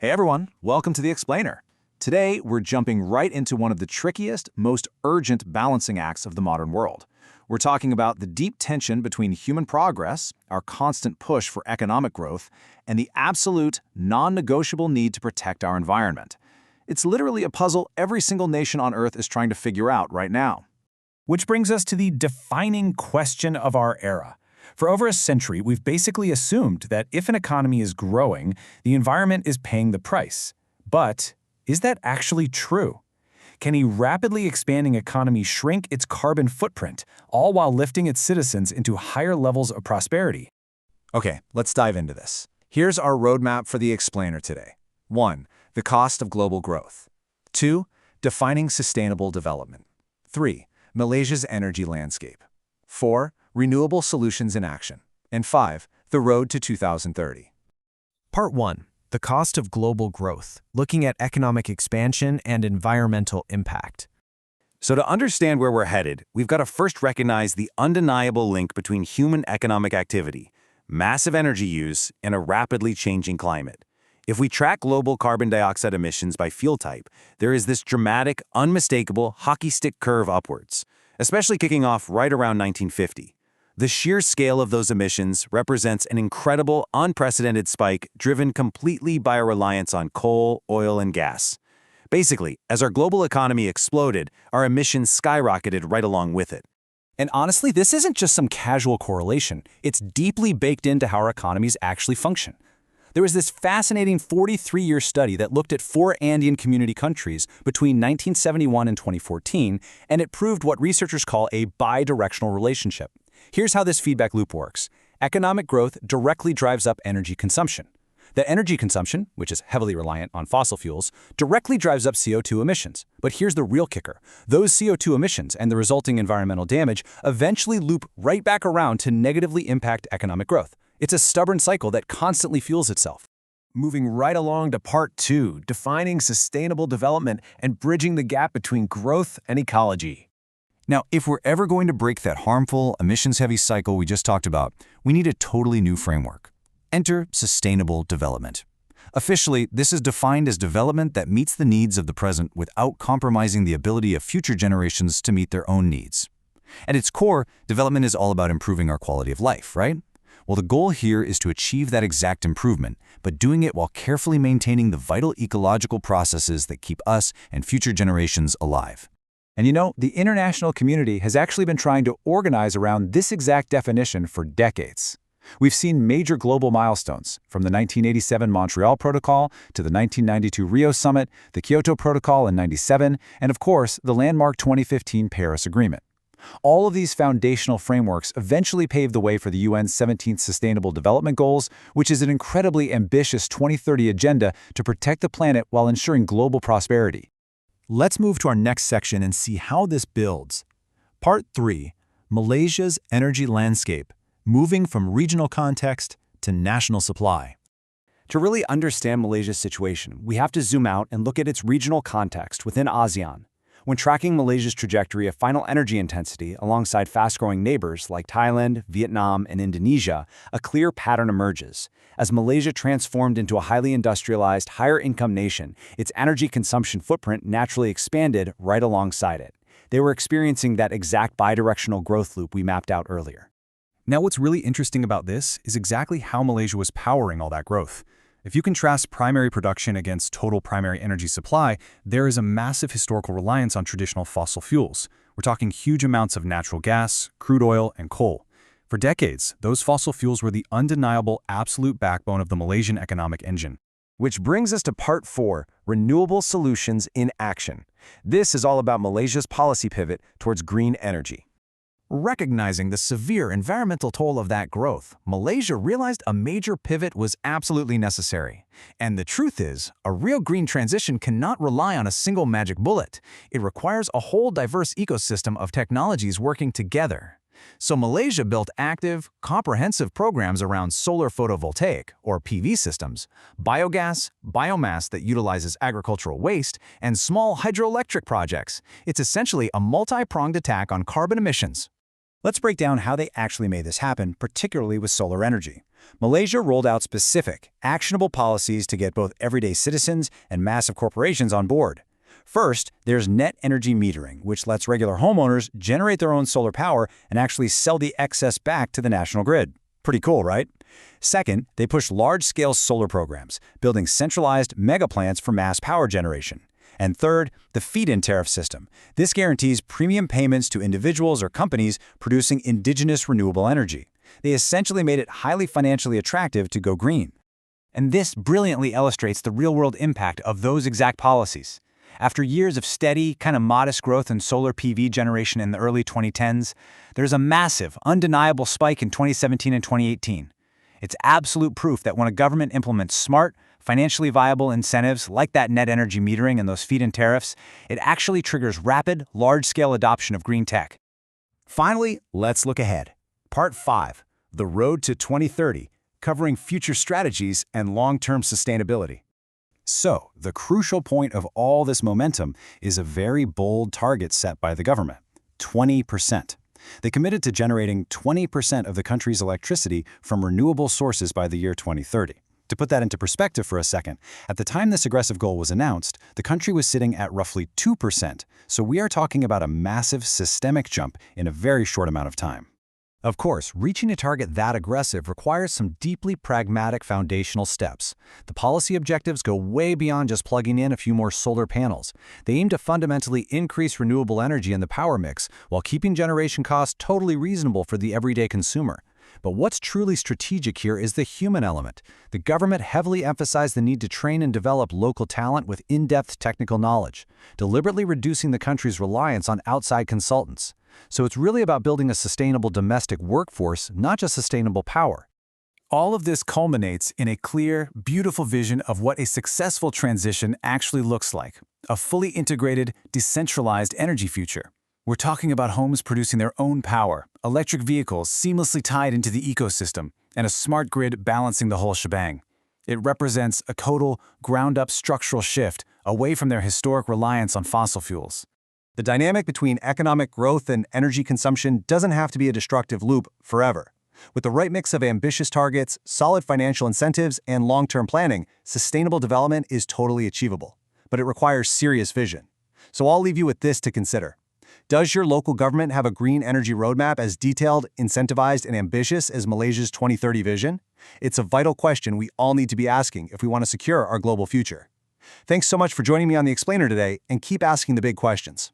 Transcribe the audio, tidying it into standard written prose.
Hey everyone, welcome to The Explainer. Today, we're jumping right into one of the trickiest, most urgent balancing acts of the modern world. We're talking about the deep tension between human progress, our constant push for economic growth, and the absolute, non-negotiable need to protect our environment. It's literally a puzzle every single nation on Earth is trying to figure out right now. Which brings us to the defining question of our era. For over a century, we've basically assumed that if an economy is growing, the environment is paying the price. But is that actually true? Can a rapidly expanding economy shrink its carbon footprint, all while lifting its citizens into higher levels of prosperity? Okay, let's dive into this. Here's our roadmap for The Explainer today. 1. The cost of global growth. 2. Defining sustainable development. 3. Malaysia's energy landscape. 4. Renewable solutions in action. And 5. The road to 2030. Part 1. The cost of global growth, looking at economic expansion and environmental impact. So to understand where we're headed, we've got to first recognize the undeniable link between human economic activity, massive energy use, and a rapidly changing climate. If we track global carbon dioxide emissions by fuel type, there is this dramatic, unmistakable hockey stick curve upwards, especially kicking off right around 1950. The sheer scale of those emissions represents an incredible, unprecedented spike driven completely by a reliance on coal, oil, and gas. Basically, as our global economy exploded, our emissions skyrocketed right along with it. And honestly, this isn't just some casual correlation. It's deeply baked into how our economies actually function. There was this fascinating 43-year study that looked at 4 Andean community countries between 1971 and 2014, and it proved what researchers call a bidirectional relationship. Here's how this feedback loop works. Economic growth directly drives up energy consumption. That energy consumption, which is heavily reliant on fossil fuels, directly drives up CO2 emissions. But here's the real kicker. Those CO2 emissions and the resulting environmental damage eventually loop right back around to negatively impact economic growth. It's a stubborn cycle that constantly fuels itself. Moving right along to Part 2, defining sustainable development and bridging the gap between growth and ecology. Now, if we're ever going to break that harmful, emissions-heavy cycle we just talked about, we need a totally new framework. Enter sustainable development. Officially, this is defined as development that meets the needs of the present without compromising the ability of future generations to meet their own needs. At its core, development is all about improving our quality of life, right? Well, the goal here is to achieve that exact improvement, but doing it while carefully maintaining the vital ecological processes that keep us and future generations alive. And you know, the international community has actually been trying to organize around this exact definition for decades. We've seen major global milestones, from the 1987 Montreal Protocol to the 1992 Rio Summit, the Kyoto Protocol in '97, and of course, the landmark 2015 Paris Agreement. All of these foundational frameworks eventually paved the way for the UN's 17th Sustainable Development Goals, which is an incredibly ambitious 2030 agenda to protect the planet while ensuring global prosperity. Let's move to our next section and see how this builds. Part 3. Malaysia's energy landscape, moving from regional context to national supply. To really understand Malaysia's situation, we have to zoom out and look at its regional context within ASEAN. When tracking Malaysia's trajectory of final energy intensity alongside fast-growing neighbors like Thailand, Vietnam, and Indonesia, a clear pattern emerges. As Malaysia transformed into a highly industrialized, higher-income nation, its energy consumption footprint naturally expanded right alongside it. They were experiencing that exact bidirectional growth loop we mapped out earlier. Now, what's really interesting about this is exactly how Malaysia was powering all that growth. If you contrast primary production against total primary energy supply, there is a massive historical reliance on traditional fossil fuels. We're talking huge amounts of natural gas, crude oil, and coal. For decades, those fossil fuels were the undeniable absolute backbone of the Malaysian economic engine. Which brings us to Part 4, renewable solutions in action. This is all about Malaysia's policy pivot towards green energy. Recognizing the severe environmental toll of that growth, Malaysia realized a major pivot was absolutely necessary. And the truth is, a real green transition cannot rely on a single magic bullet. It requires a whole diverse ecosystem of technologies working together. So Malaysia built active, comprehensive programs around solar photovoltaic, or PV systems, biogas, biomass that utilizes agricultural waste, and small hydroelectric projects. It's essentially a multi-pronged attack on carbon emissions. Let's break down how they actually made this happen, particularly with solar energy. Malaysia rolled out specific, actionable policies to get both everyday citizens and massive corporations on board. First, there's net energy metering, which lets regular homeowners generate their own solar power and actually sell the excess back to the national grid. Pretty cool, right? Second, they push large-scale solar programs, building centralized mega plants for mass power generation. And third, the feed-in tariff system. This guarantees premium payments to individuals or companies producing indigenous renewable energy. They essentially made it highly financially attractive to go green. And this brilliantly illustrates the real-world impact of those exact policies. After years of steady, kind of modest growth in solar PV generation in the early 2010s, there's a massive, undeniable spike in 2017 and 2018. It's absolute proof that when a government implements smart, financially viable incentives like that net energy metering and those feed-in tariffs, it actually triggers rapid, large-scale adoption of green tech. Finally, let's look ahead. Part 5, The Road to 2030, covering future strategies and long-term sustainability. So, the crucial point of all this momentum is a very bold target set by the government: 20%. They committed to generating 20% of the country's electricity from renewable sources by the year 2030. To put that into perspective for a second, at the time this aggressive goal was announced, the country was sitting at roughly 2%, so we are talking about a massive systemic jump in a very short amount of time. Of course, reaching a target that aggressive requires some deeply pragmatic foundational steps. The policy objectives go way beyond just plugging in a few more solar panels. They aim to fundamentally increase renewable energy in the power mix while keeping generation costs totally reasonable for the everyday consumer. But what's truly strategic here is the human element. The government heavily emphasized the need to train and develop local talent with in-depth technical knowledge, deliberately reducing the country's reliance on outside consultants. So it's really about building a sustainable domestic workforce, not just sustainable power. All of this culminates in a clear, beautiful vision of what a successful transition actually looks like: a fully integrated, decentralized energy future. We're talking about homes producing their own power, electric vehicles seamlessly tied into the ecosystem, and a smart grid balancing the whole shebang. It represents a total, ground-up structural shift away from their historic reliance on fossil fuels. The dynamic between economic growth and energy consumption doesn't have to be a destructive loop forever. With the right mix of ambitious targets, solid financial incentives, and long-term planning, sustainable development is totally achievable. But it requires serious vision. So I'll leave you with this to consider. Does your local government have a green energy roadmap as detailed, incentivized, and ambitious as Malaysia's 2030 vision? It's a vital question we all need to be asking if we want to secure our global future. Thanks so much for joining me on The Explainer today, and keep asking the big questions.